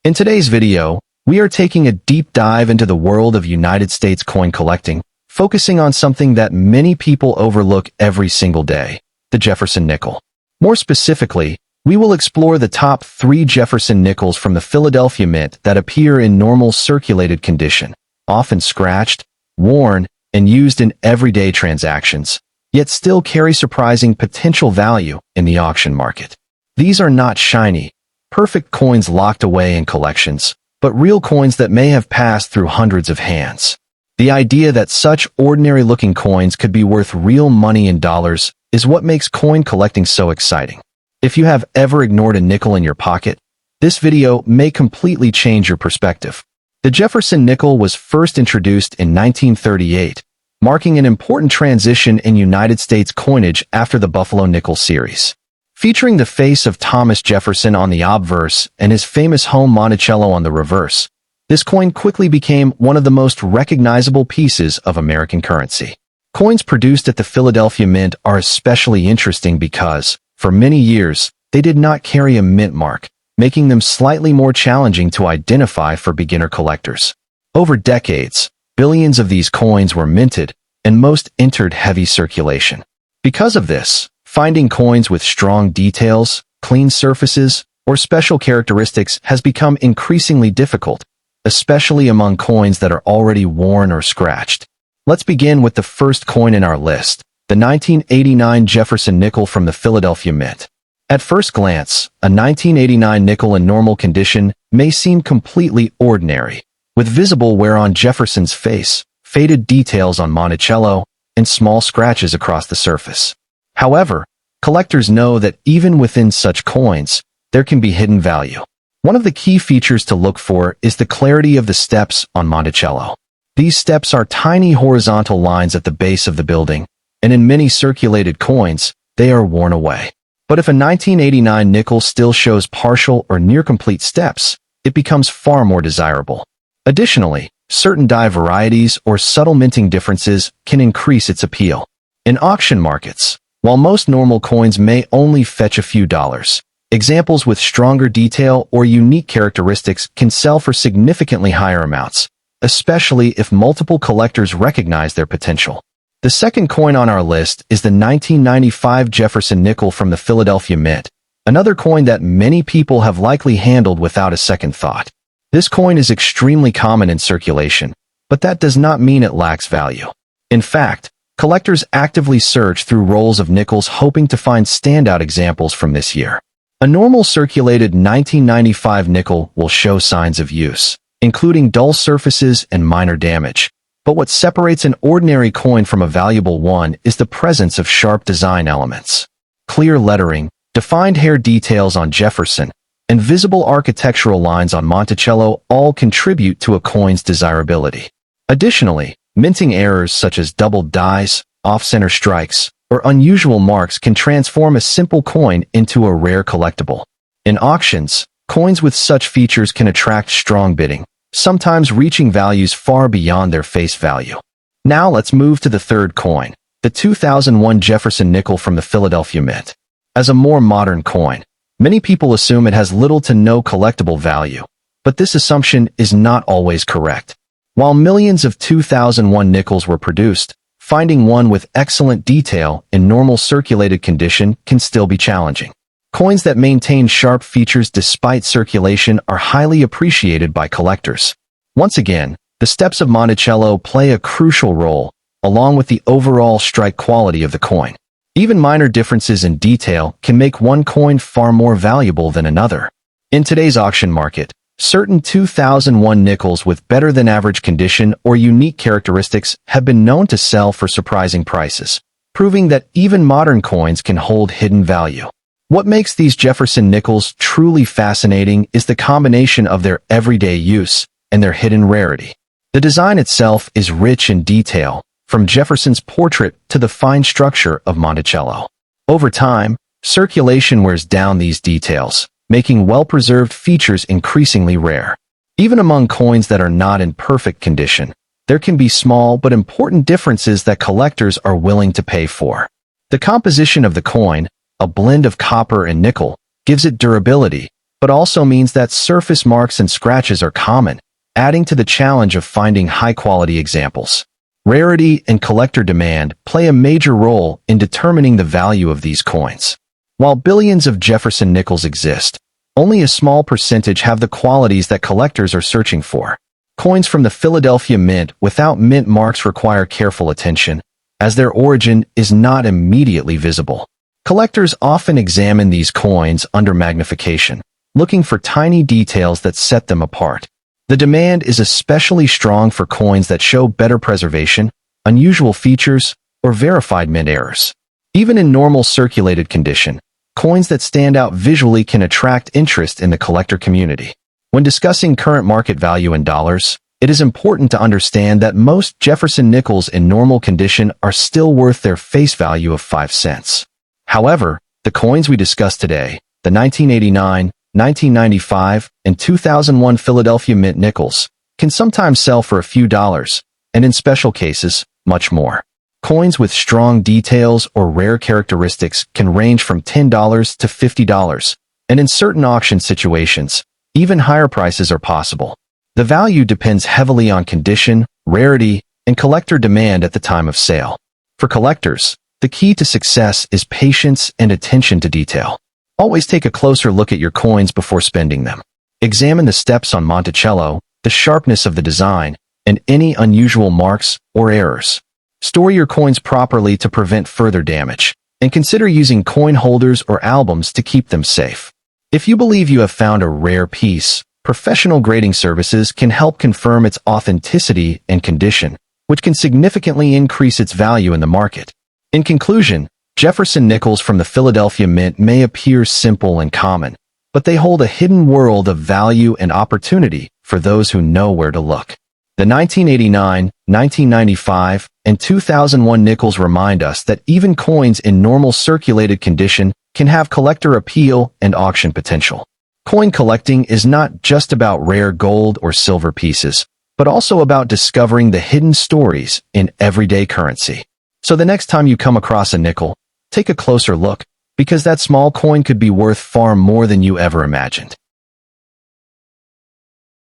In today's video, we are taking a deep dive into the world of United States coin collecting, focusing on something that many people overlook every single day, the Jefferson nickel. More specifically, we will explore the top 3 Jefferson nickels from the Philadelphia Mint that appear in normal circulated condition, often scratched, worn, and used in everyday transactions, yet still carry surprising potential value in the auction market. These are not shiny, perfect coins locked away in collections, but real coins that may have passed through hundreds of hands. The idea that such ordinary-looking coins could be worth real money in dollars is what makes coin collecting so exciting. If you have ever ignored a nickel in your pocket, this video may completely change your perspective. The Jefferson nickel was first introduced in 1938, marking an important transition in United States coinage after the Buffalo Nickel series. Featuring the face of Thomas Jefferson on the obverse and his famous home Monticello on the reverse, this coin quickly became one of the most recognizable pieces of American currency. Coins produced at the Philadelphia Mint are especially interesting because, for many years, they did not carry a mint mark, making them slightly more challenging to identify for beginner collectors. Over decades, billions of these coins were minted, and most entered heavy circulation. Because of this, finding coins with strong details, clean surfaces, or special characteristics has become increasingly difficult, especially among coins that are already worn or scratched. Let's begin with the first coin in our list, the 1989 Jefferson nickel from the Philadelphia Mint. At first glance, a 1989 nickel in normal condition may seem completely ordinary, with visible wear on Jefferson's face, faded details on Monticello, and small scratches across the surface. However, collectors know that even within such coins, there can be hidden value. One of the key features to look for is the clarity of the steps on Monticello. These steps are tiny horizontal lines at the base of the building, and in many circulated coins, they are worn away. But if a 1989 nickel still shows partial or near-complete steps, it becomes far more desirable. Additionally, certain die varieties or subtle minting differences can increase its appeal. In auction markets, while most normal coins may only fetch a few dollars, examples with stronger detail or unique characteristics can sell for significantly higher amounts, especially if multiple collectors recognize their potential. The second coin on our list is the 1995 Jefferson nickel from the Philadelphia Mint, another coin that many people have likely handled without a second thought. This coin is extremely common in circulation, but that does not mean it lacks value. In fact, collectors actively search through rolls of nickels hoping to find standout examples from this year. A normal circulated 1995 nickel will show signs of use, including dull surfaces and minor damage. But what separates an ordinary coin from a valuable one is the presence of sharp design elements. Clear lettering, defined hair details on Jefferson, and visible architectural lines on Monticello all contribute to a coin's desirability. Additionally, minting errors such as doubled dies, off-center strikes, or unusual marks can transform a simple coin into a rare collectible. In auctions, coins with such features can attract strong bidding, sometimes reaching values far beyond their face value. Now let's move to the third coin, the 2001 Jefferson nickel from the Philadelphia Mint. As a more modern coin, many people assume it has little to no collectible value, but this assumption is not always correct. While millions of 2001 nickels were produced, finding one with excellent detail in normal circulated condition can still be challenging. Coins that maintain sharp features despite circulation are highly appreciated by collectors. Once again, the steps of Monticello play a crucial role, along with the overall strike quality of the coin. Even minor differences in detail can make one coin far more valuable than another. In today's auction market, certain 2001 nickels with better-than-average condition or unique characteristics have been known to sell for surprising prices, proving that even modern coins can hold hidden value. What makes these Jefferson nickels truly fascinating is the combination of their everyday use and their hidden rarity. The design itself is rich in detail, from Jefferson's portrait to the fine structure of Monticello. Over time, circulation wears down these details, making well-preserved features increasingly rare. Even among coins that are not in perfect condition, there can be small but important differences that collectors are willing to pay for. The composition of the coin, a blend of copper and nickel, gives it durability, but also means that surface marks and scratches are common, adding to the challenge of finding high-quality examples. Rarity and collector demand play a major role in determining the value of these coins. While billions of Jefferson nickels exist, only a small percentage have the qualities that collectors are searching for. Coins from the Philadelphia Mint without mint marks require careful attention, as their origin is not immediately visible. Collectors often examine these coins under magnification, looking for tiny details that set them apart. The demand is especially strong for coins that show better preservation, unusual features, or verified mint errors. Even in normal circulated condition, coins that stand out visually can attract interest in the collector community. When discussing current market value in dollars, it is important to understand that most Jefferson nickels in normal condition are still worth their face value of 5 cents. However, the coins we discuss today, the 1989, 1995, and 2001 Philadelphia Mint nickels, can sometimes sell for a few dollars, and in special cases, much more. Coins with strong details or rare characteristics can range from $10 to $50, and in certain auction situations, even higher prices are possible. The value depends heavily on condition, rarity, and collector demand at the time of sale. For collectors, the key to success is patience and attention to detail. Always take a closer look at your coins before spending them. Examine the steps on Monticello, the sharpness of the design, and any unusual marks or errors. Store your coins properly to prevent further damage, and consider using coin holders or albums to keep them safe. If you believe you have found a rare piece, professional grading services can help confirm its authenticity and condition, which can significantly increase its value in the market. In conclusion, Jefferson nickels from the Philadelphia Mint may appear simple and common, but they hold a hidden world of value and opportunity for those who know where to look. The 1989, 1995, and 2001 nickels remind us that even coins in normal circulated condition can have collector appeal and auction potential. Coin collecting is not just about rare gold or silver pieces, but also about discovering the hidden stories in everyday currency. So the next time you come across a nickel, take a closer look, because that small coin could be worth far more than you ever imagined.